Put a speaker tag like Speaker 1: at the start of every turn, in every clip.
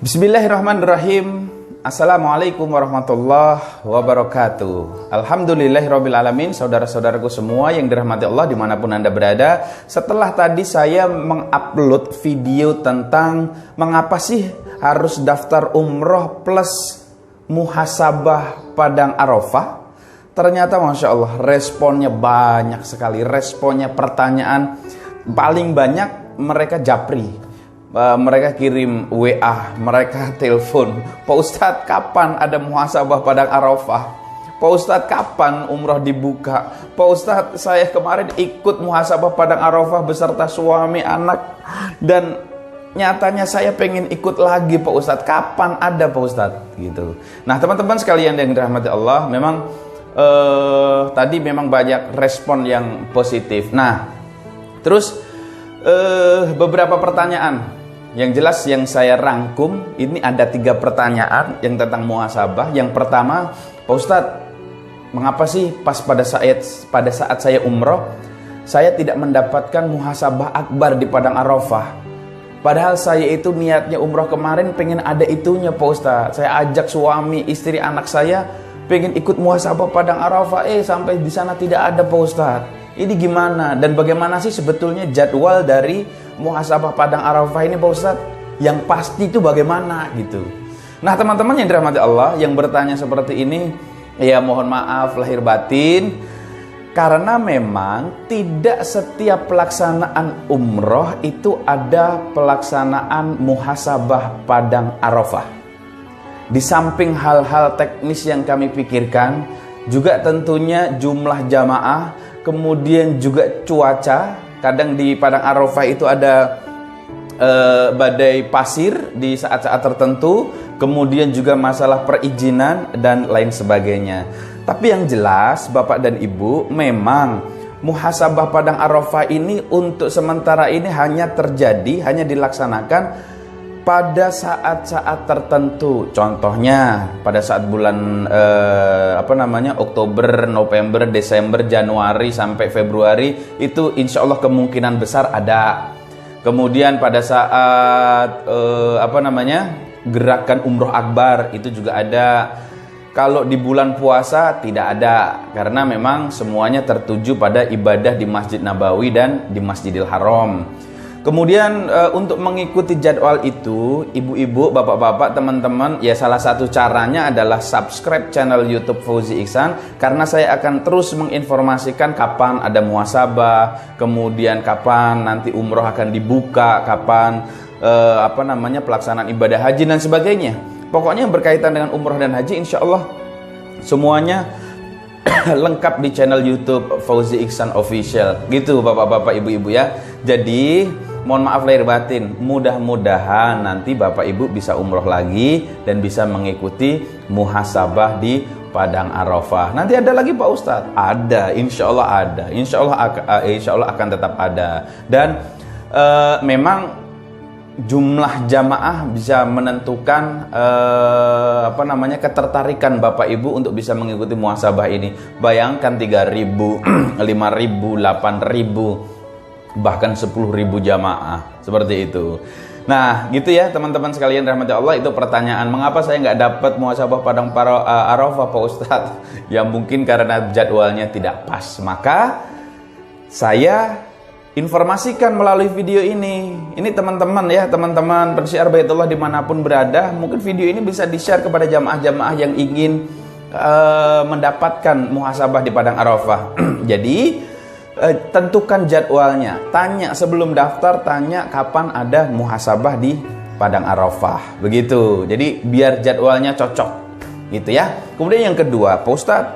Speaker 1: Bismillahirrahmanirrahim. Assalamualaikum warahmatullahi wabarakatuh. Alhamdulillahirabbil alamin. Saudara-saudaraku semua yang dirahmati Allah dimanapun Anda berada, setelah tadi saya mengupload video tentang mengapa sih harus daftar umroh plus muhasabah Padang Arafah, ternyata Masya Allah responnya banyak sekali. Responnya, pertanyaan paling banyak mereka japri. Mereka kirim WA, mereka telepon, Pak Ustadz kapan ada muhasabah Padang Arafah? Pak Ustadz kapan umroh dibuka? Pak Ustadz saya kemarin ikut muhasabah Padang Arafah beserta suami anak, dan nyatanya saya pengen ikut lagi Pak Ustadz, kapan ada Pak Ustadz? Gitu. Nah teman-teman sekalian yang dirahmati Allah, memang tadi memang banyak respon yang positif. Nah terus beberapa pertanyaan yang jelas yang saya rangkum ini, ada 3 pertanyaan yang tentang muhasabah. Yang pertama, Pak Ustadz, mengapa sih pas pada saat saya umroh saya tidak mendapatkan muhasabah akbar di Padang Arafah? Padahal saya itu niatnya umroh kemarin pengen ada itunya Pak Ustadz. Saya ajak suami, istri, anak saya pengen ikut muhasabah Padang Arafah, sampai di sana tidak ada Pak Ustadz. Ini gimana dan bagaimana sih sebetulnya jadwal dari muhasabah Padang Arafah ini Pak Ustadz? Yang pasti itu bagaimana gitu. Nah teman-teman yang dirahmati Allah yang bertanya seperti ini, ya mohon maaf lahir batin, karena memang tidak setiap pelaksanaan umroh itu ada pelaksanaan muhasabah Padang Arafah. Di samping hal-hal teknis yang kami pikirkan, juga tentunya jumlah jamaah, kemudian juga cuaca. Kadang di Padang Arafah itu ada badai pasir di saat-saat tertentu, kemudian juga masalah perizinan dan lain sebagainya. Tapi yang jelas Bapak dan Ibu, memang muhasabah Padang Arafah ini untuk sementara ini hanya dilaksanakan pada saat-saat tertentu. Contohnya pada saat bulan Oktober, November, Desember, Januari sampai Februari itu insya Allah kemungkinan besar ada. Kemudian pada saat gerakan umroh akbar itu juga ada. Kalau di bulan puasa tidak ada, karena memang semuanya tertuju pada ibadah di Masjid Nabawi dan di Masjidil Haram. Kemudian untuk mengikuti jadwal itu, ibu-ibu, bapak-bapak, teman-teman, ya salah satu caranya adalah subscribe channel YouTube Fauzi Ihsan, karena saya akan terus menginformasikan kapan ada muhasabah, kemudian kapan nanti umroh akan dibuka, kapan pelaksanaan ibadah haji dan sebagainya. Pokoknya yang berkaitan dengan umroh dan haji, insya Allah semuanya lengkap di channel YouTube Fauzi Ihsan Official. Gitu bapak-bapak, ibu-ibu ya. Jadi mohon maaf lahir batin, mudah-mudahan nanti Bapak Ibu bisa umroh lagi dan bisa mengikuti muhasabah di Padang Arafah. Nanti ada lagi Pak Ustadz? Ada, insya Allah ada. Insya Allah akan tetap ada. Dan memang jumlah jamaah bisa menentukan ketertarikan Bapak Ibu untuk bisa mengikuti muhasabah ini. Bayangkan 3.000, 5.000, 8.000, bahkan 10.000 jamaah seperti itu. Nah gitu ya teman-teman sekalian rahmati Allah, itu pertanyaan mengapa saya nggak dapat muhasabah Padang Arafah Pak Ustadz. Ya mungkin karena jadwalnya tidak pas. Maka saya informasikan melalui video ini. Ini teman-teman ya, teman-teman pensiar Baitullah dimanapun berada, mungkin video ini bisa di-share kepada jamaah-jamaah yang ingin mendapatkan muhasabah di Padang Arafah. Jadi tentukan jadwalnya, tanya sebelum daftar, tanya kapan ada muhasabah di Padang Arafah, begitu. Jadi biar jadwalnya cocok gitu ya. Kemudian yang kedua, Pak Ustadz,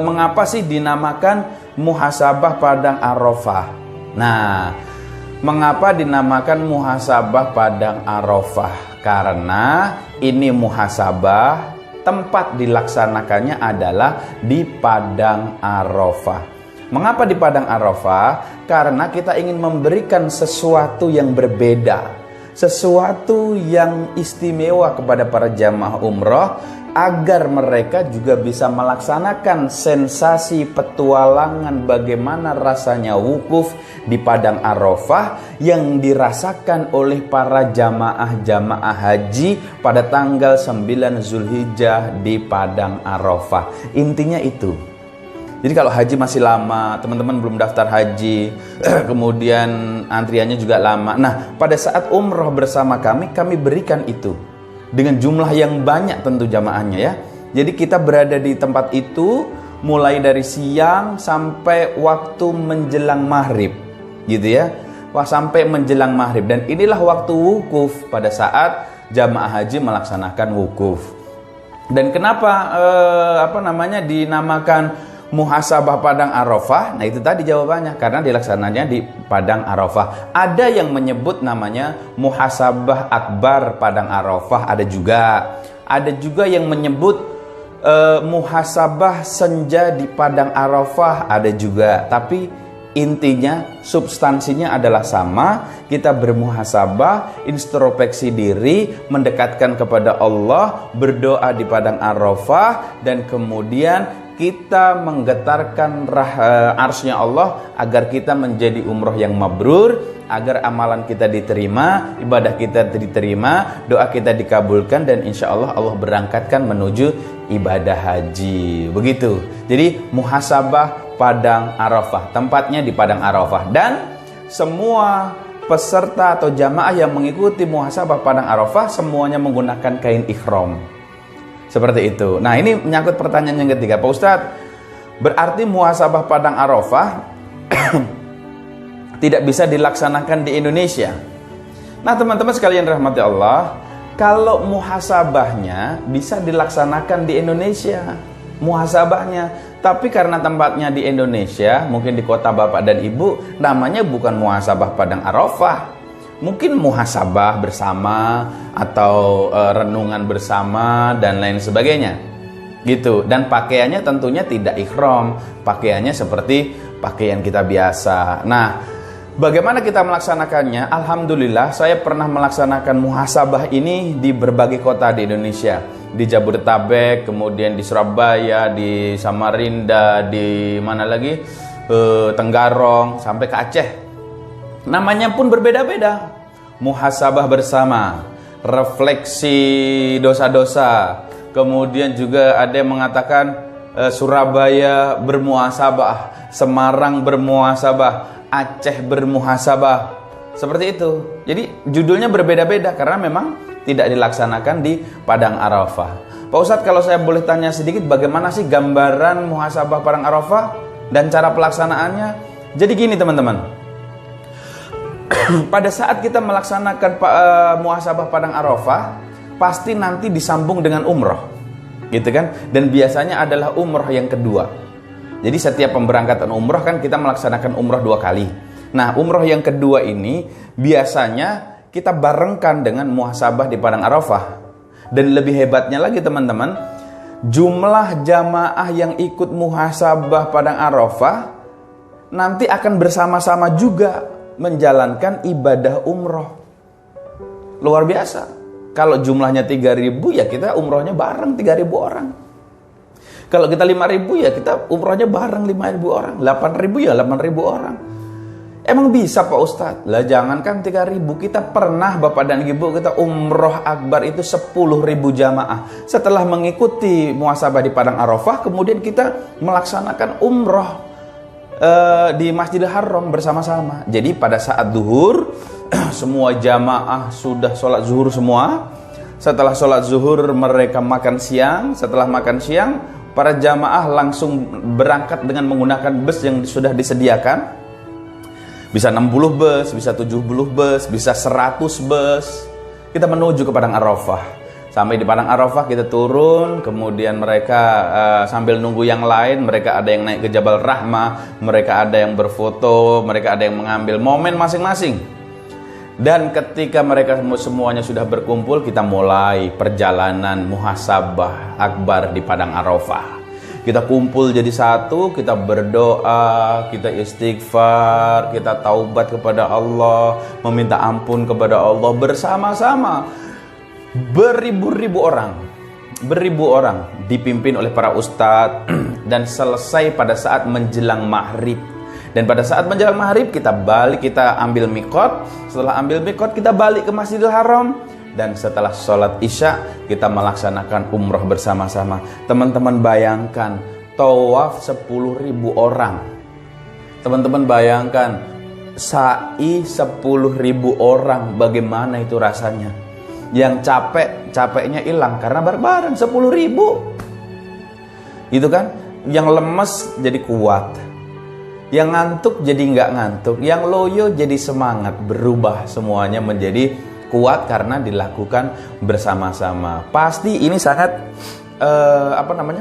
Speaker 1: mengapa sih dinamakan muhasabah Padang Arafah? Nah, mengapa dinamakan muhasabah Padang Arafah? Karena ini muhasabah, tempat dilaksanakannya adalah di Padang Arafah. Mengapa di Padang Arafah? Karena kita ingin memberikan sesuatu yang berbeda, sesuatu yang istimewa kepada para jamaah umroh, agar mereka juga bisa melaksanakan sensasi petualangan bagaimana rasanya wukuf di padang Arafah yang dirasakan oleh para jamaah haji pada tanggal 9 Zulhijjah di padang Arafah. Intinya itu. Jadi kalau haji masih lama, teman-teman belum daftar haji, kemudian antriannya juga lama. Nah, pada saat umroh bersama kami berikan itu dengan jumlah yang banyak tentu jamaahnya ya. Jadi kita berada di tempat itu mulai dari siang sampai waktu menjelang maghrib, gitu ya. Wah, sampai menjelang maghrib, dan inilah waktu wukuf pada saat jamaah haji melaksanakan wukuf. Dan kenapa dinamakan muhasabah padang Arafah? Nah, itu tadi jawabannya, karena dilaksananya di padang Arafah. Ada yang menyebut namanya muhasabah akbar padang Arafah, ada juga yang menyebut muhasabah senja di padang Arafah, ada juga. Tapi intinya, substansinya adalah sama. Kita bermuhasabah, introspeksi diri, mendekatkan kepada Allah, berdoa di padang Arafah, dan kemudian kita menggetarkan arsy-Nya Allah agar kita menjadi umroh yang mabrur, agar amalan kita diterima, ibadah kita diterima, doa kita dikabulkan, dan insya Allah Allah berangkatkan menuju ibadah haji. Begitu. Jadi muhasabah padang Arafah, tempatnya di padang Arafah, dan semua peserta atau jamaah yang mengikuti muhasabah padang Arafah semuanya menggunakan kain ihram. Seperti itu. Nah, ini menyangkut pertanyaan yang ketiga, Pak Ustadz. Berarti muhasabah padang Arafah tidak bisa dilaksanakan di Indonesia. Nah, teman-teman sekalian rahmati Allah, kalau muhasabahnya bisa dilaksanakan di Indonesia, muhasabahnya, tapi karena tempatnya di Indonesia, mungkin di kota Bapak dan Ibu, namanya bukan muhasabah padang Arafah. Mungkin muhasabah bersama atau renungan bersama dan lain sebagainya, gitu. Dan pakaiannya tentunya tidak ihram, pakaiannya seperti pakaian kita biasa. Nah, bagaimana kita melaksanakannya? Alhamdulillah, saya pernah melaksanakan muhasabah ini di berbagai kota di Indonesia, di Jabodetabek, kemudian di Surabaya, di Samarinda, di mana lagi, Tenggarong, sampai ke Aceh. Namanya pun berbeda-beda. Muhasabah bersama, refleksi dosa-dosa. Kemudian juga ada yang mengatakan Surabaya bermuhasabah, Semarang bermuhasabah, Aceh bermuhasabah. Seperti itu. Jadi judulnya berbeda-beda karena memang tidak dilaksanakan di padang Arafah. Pak Ustadz, kalau saya boleh tanya sedikit, bagaimana sih gambaran muhasabah padang Arafah dan cara pelaksanaannya? Jadi gini teman-teman. Pada saat kita melaksanakan muhasabah padang Arafah, pasti nanti disambung dengan umroh, gitu kan? Dan biasanya adalah umroh yang kedua. Jadi setiap pemberangkatan umroh kan kita melaksanakan umroh 2 kali. Nah, umroh yang kedua ini biasanya kita barengkan dengan muhasabah di padang Arafah. Dan lebih hebatnya lagi teman-teman, jumlah jamaah yang ikut muhasabah padang Arafah nanti akan bersama-sama juga menjalankan ibadah umroh. Luar biasa. Kalau jumlahnya 3.000 ya kita umrohnya bareng 3.000 orang. Kalau kita 5.000 ya kita umrohnya bareng 5.000 orang. 8.000 ya 8.000 orang. Emang bisa Pak Ustadz? Lah jangankan 3.000, kita pernah Bapak dan Ibu kita umroh akbar itu 10.000 jamaah. Setelah mengikuti muhasabah di padang Arafah, kemudian kita melaksanakan umroh di Masjidil Haram bersama-sama. Jadi pada saat zuhur semua jamaah sudah sholat zuhur semua. Setelah sholat zuhur mereka makan siang. Setelah makan siang para jamaah langsung berangkat dengan menggunakan bus yang sudah disediakan. Bisa 60 bus, bisa 70 bus, bisa 100 bus. Kita menuju ke padang Arafah. Sampai di padang Arafah kita turun, kemudian mereka sambil nunggu yang lain, mereka ada yang naik ke Jabal Rahmah, mereka ada yang berfoto, mereka ada yang mengambil momen masing-masing. Dan ketika mereka semuanya sudah berkumpul, kita mulai perjalanan muhasabah akbar di padang Arafah. Kita kumpul jadi satu, kita berdoa, kita istighfar, kita taubat kepada Allah, meminta ampun kepada Allah bersama-sama. Beribu-ribu orang beribu orang dipimpin oleh para ustadz dan selesai pada saat menjelang maghrib. Dan pada saat menjelang maghrib kita balik, kita ambil mikot. Setelah ambil mikot kita balik ke Masjidil Haram. Dan setelah sholat isya kita melaksanakan umroh bersama-sama. Teman-teman bayangkan tawaf 10.000 orang. Teman-teman bayangkan sa'i 10.000 orang. Bagaimana itu rasanya? Yang capeknya hilang karena bareng-bareng 10.000. Itu kan, yang lemes jadi kuat, yang ngantuk jadi nggak ngantuk, yang loyo jadi semangat, berubah semuanya menjadi kuat karena dilakukan bersama-sama. Pasti ini sangat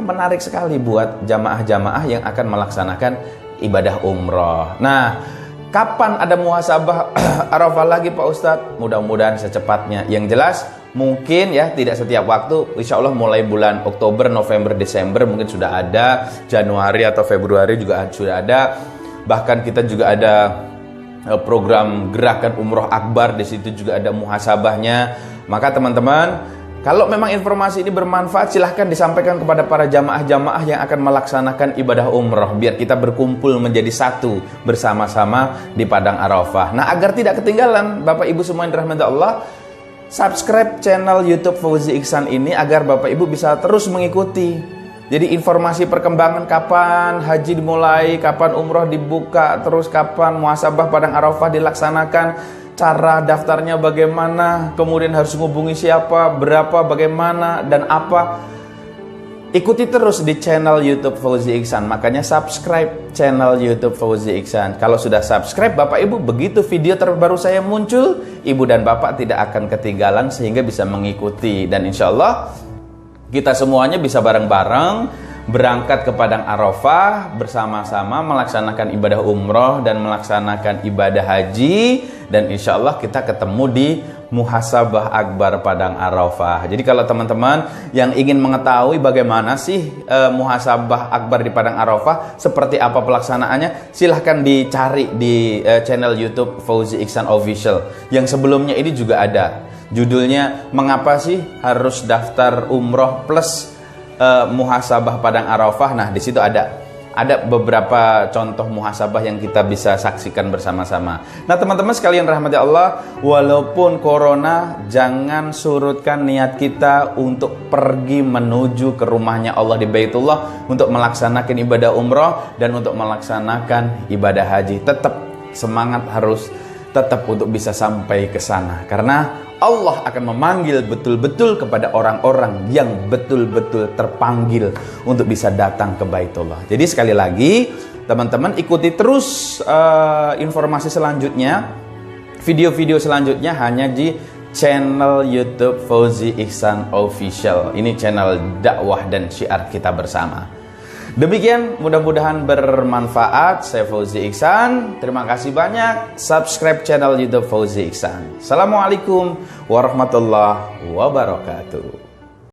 Speaker 1: menarik sekali buat jamaah-jamaah yang akan melaksanakan ibadah umroh. Nah, kapan ada muhasabah Arafah lagi Pak Ustadz? Mudah-mudahan secepatnya. Yang jelas mungkin ya tidak setiap waktu. Insya Allah mulai bulan Oktober, November, Desember mungkin sudah ada. Januari atau Februari juga sudah ada. Bahkan kita juga ada program gerakan umroh akbar, di situ juga ada muhasabahnya. Maka teman-teman, kalau memang informasi ini bermanfaat, silahkan disampaikan kepada para jamaah-jamaah yang akan melaksanakan ibadah umroh, biar kita berkumpul menjadi satu bersama-sama di Padang Arafah. Nah, agar tidak ketinggalan Bapak Ibu semua yang dirahmati Allah, subscribe channel YouTube Fauzi Ihsan ini agar Bapak Ibu bisa terus mengikuti. Jadi informasi perkembangan kapan haji dimulai, kapan umroh dibuka, terus kapan muhasabah Padang Arafah dilaksanakan, cara daftarnya bagaimana, kemudian harus menghubungi siapa, berapa, bagaimana, dan apa. Ikuti terus di channel YouTube Fauzi Ihsan. Makanya subscribe channel YouTube Fauzi Ihsan. Kalau sudah subscribe Bapak Ibu, begitu video terbaru saya muncul, Ibu dan Bapak tidak akan ketinggalan sehingga bisa mengikuti. Dan insya Allah kita semuanya bisa bareng-bareng berangkat ke Padang Arafah bersama-sama melaksanakan ibadah umroh dan melaksanakan ibadah haji. Dan insya Allah kita ketemu di muhasabah akbar Padang Arafah. Jadi kalau teman-teman yang ingin mengetahui bagaimana sih muhasabah akbar di Padang Arafah, seperti apa pelaksanaannya, silahkan dicari di channel YouTube Fauzi Ihsan Official. Yang sebelumnya ini juga ada. Judulnya, mengapa sih harus daftar umroh plus muhasabah Padang Arafah. Nah, di situ ada beberapa contoh muhasabah yang kita bisa saksikan bersama-sama. Nah, teman-teman sekalian rahmati Allah, walaupun corona, jangan surutkan niat kita untuk pergi menuju ke rumahnya Allah di Baitullah untuk melaksanakan ibadah umroh dan untuk melaksanakan ibadah haji. Tetap semangat, harus tetap untuk bisa sampai ke sana, karena Allah akan memanggil betul-betul kepada orang-orang yang betul-betul terpanggil untuk bisa datang ke Baitullah. Jadi sekali lagi, teman-teman ikuti terus informasi selanjutnya, video-video selanjutnya hanya di channel YouTube Fauzi Ihsan Official. Ini channel dakwah dan syiar kita bersama. Demikian, mudah-mudahan bermanfaat. Saya Fauzi Ihsan. Terima kasih banyak. Subscribe channel YouTube Fauzi Ihsan. Assalamualaikum warahmatullahi wabarakatuh.